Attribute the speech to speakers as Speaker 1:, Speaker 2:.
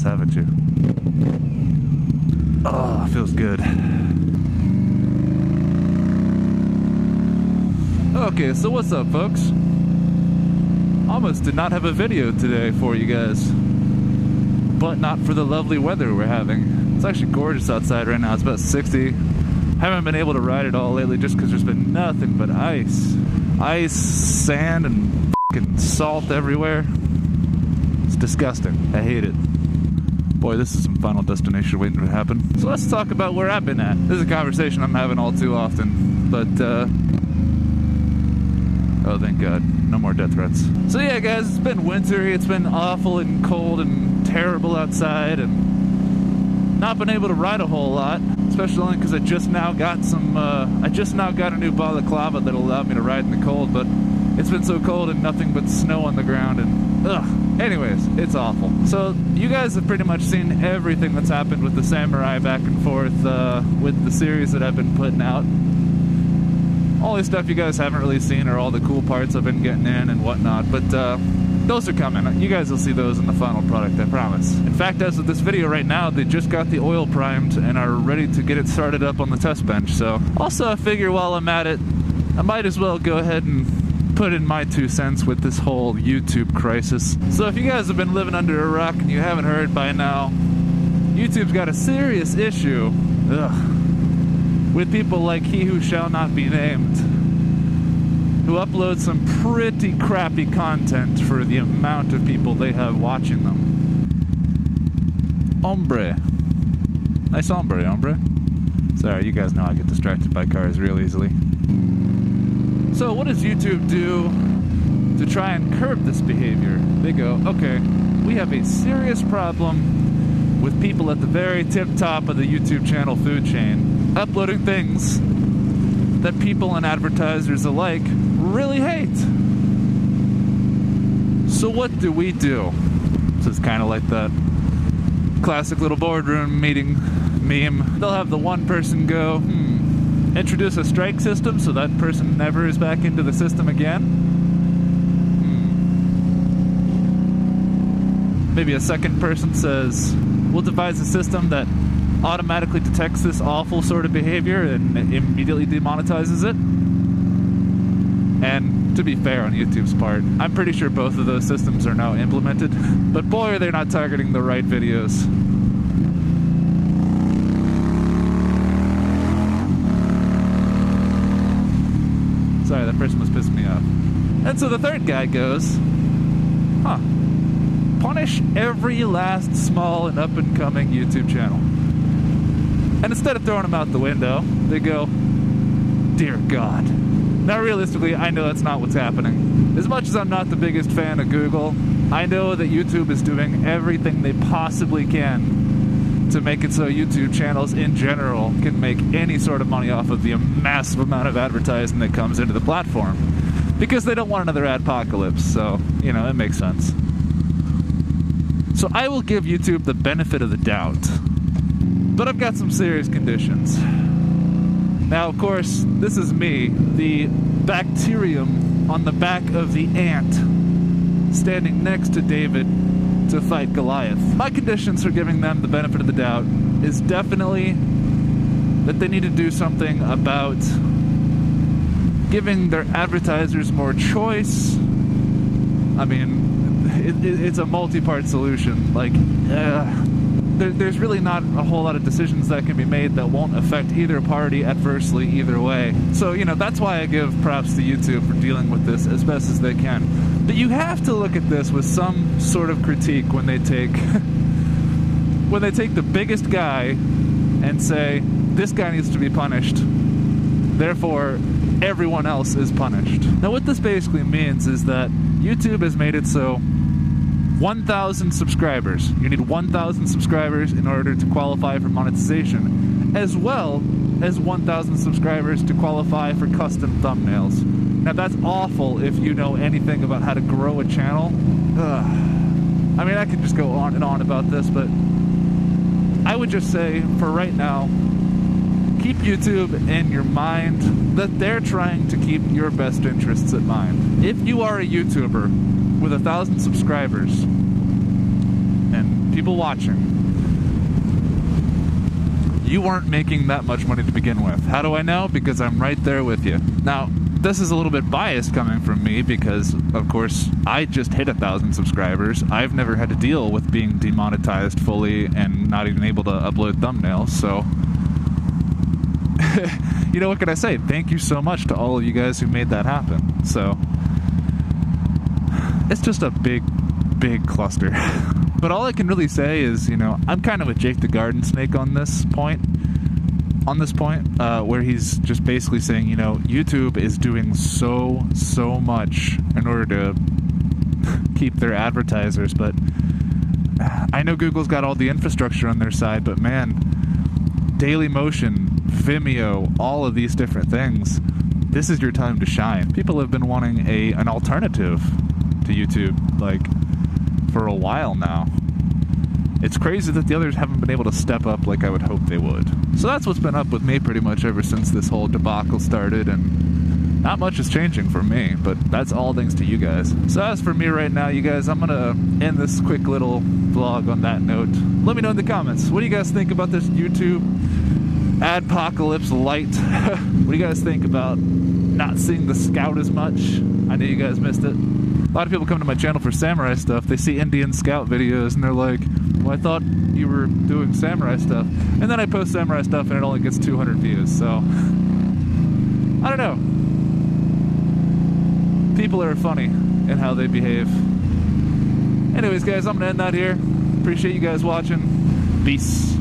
Speaker 1: haven't you? Oh, feels good. Okay, so what's up, folks? Almost did not have a video today for you guys, but not for the lovely weather we're having. It's actually gorgeous outside right now. It's about 60. Haven't been able to ride it all lately just because there's been nothing but ice. Ice, sand, and f***ing salt everywhere. It's disgusting. I hate it. Boy, this is some Final Destination waiting to happen. So let's talk about where I've been at. This is a conversation I'm having all too often, but oh, thank God. No more death threats. So yeah, guys, it's been wintry. It's been awful and cold and terrible outside, and not been able to ride a whole lot, especially only because I just now got a new balaclava that'll allow me to ride in the cold, but it's been so cold and nothing but snow on the ground, and ugh. Anyways, it's awful. So you guys have pretty much seen everything that's happened with the Samurai back and forth with the series that I've been putting out. All the stuff you guys haven't really seen are all the cool parts I've been getting in and whatnot, but those are coming. You guys will see those in the final product, I promise. In fact, as of this video right now, they just got the oil primed and are ready to get it started up on the test bench. So also I figure while I'm at it, I might as well go ahead and put in my 2 cents with this whole YouTube crisis. So if you guys have been living under a rock and you haven't heard by now, YouTube's got a serious issue. With people like he who shall not be named, who upload some pretty crappy content for the amount of people they have watching them. Hombre. Nice hombre. Sorry, you guys know I get distracted by cars real easily. So what does YouTube do to try and curb this behavior? They go, okay, we have a serious problem with people at the very tip top of the YouTube channel food chain uploading things that people and advertisers alike really hate. So what do we do? This is kind of like that classic little boardroom meeting meme. They'll have the one person go, introduce a strike system so that person never is back into the system again. Maybe a second person says, we'll devise a system that automatically detects this awful sort of behavior and immediately demonetizes it. And to be fair on YouTube's part, I'm pretty sure both of those systems are now implemented, but boy are they not targeting the right videos. Sorry, that person was pissing me off. And so the third guy goes, punish every last small and up-and-coming YouTube channel. And instead of throwing them out the window, they go, dear God. Now realistically, I know that's not what's happening. As much as I'm not the biggest fan of Google, I know that YouTube is doing everything they possibly can to make it so YouTube channels in general can make any sort of money off of the massive amount of advertising that comes into the platform. Because they don't want another adpocalypse, so, you know, it makes sense. So I will give YouTube the benefit of the doubt. But I've got some serious conditions. Now, of course, this is me, the bacterium on the back of the ant, standing next to David to fight Goliath. My conditions for giving them the benefit of the doubt is definitely that they need to do something about giving their advertisers more choice. I mean, it's a multi-part solution. Like, there's really not a whole lot of decisions that can be made that won't affect either party adversely either way. So, you know, that's why I give props to YouTube for dealing with this as best as they can. But you have to look at this with some sort of critique when they take the biggest guy and say, this guy needs to be punished, therefore everyone else is punished. Now what this basically means is that YouTube has made it so 1,000 subscribers. You need 1,000 subscribers in order to qualify for monetization, as well as 1,000 subscribers to qualify for custom thumbnails. Now that's awful if you know anything about how to grow a channel. I mean, I could just go on and on about this, but I would just say, for right now, keep YouTube in your mind that they're trying to keep your best interests in mind. If you are a YouTuber with 1,000 subscribers, and people watching. You weren't making that much money to begin with. How do I know? Because I'm right there with you. Now, this is a little bit biased coming from me because, of course, I just hit 1,000 subscribers. I've never had to deal with being demonetized fully and not even able to upload thumbnails, so... you know, what can I say? Thank you so much to all of you guys who made that happen. So, it's just a big, big cluster. But all I can really say is, you know, I'm kind of with Jake the Garden Snake on this point. Where he's just basically saying, you know, YouTube is doing so much in order to keep their advertisers, but I know Google's got all the infrastructure on their side, but man, Dailymotion, Vimeo, all of these different things, this is your time to shine. People have been wanting an alternative to YouTube, like, for a while now. It's crazy that the others haven't been able to step up like I would hope they would. So that's what's been up with me pretty much ever since this whole debacle started, and not much is changing for me, but that's all thanks to you guys. So as for me right now, you guys, I'm gonna end this quick little vlog on that note. Let me know in the comments, what do you guys think about this YouTube adpocalypse light? What do you guys think about not seeing the Scout as much? I know you guys missed it. A lot of people come to my channel for samurai stuff. They see Indian Scout videos and they're like, well, I thought you were doing samurai stuff. And then I post samurai stuff and it only gets 200 views, so... I don't know. People are funny in how they behave. Anyways, guys, I'm gonna end that here. Appreciate you guys watching. Peace.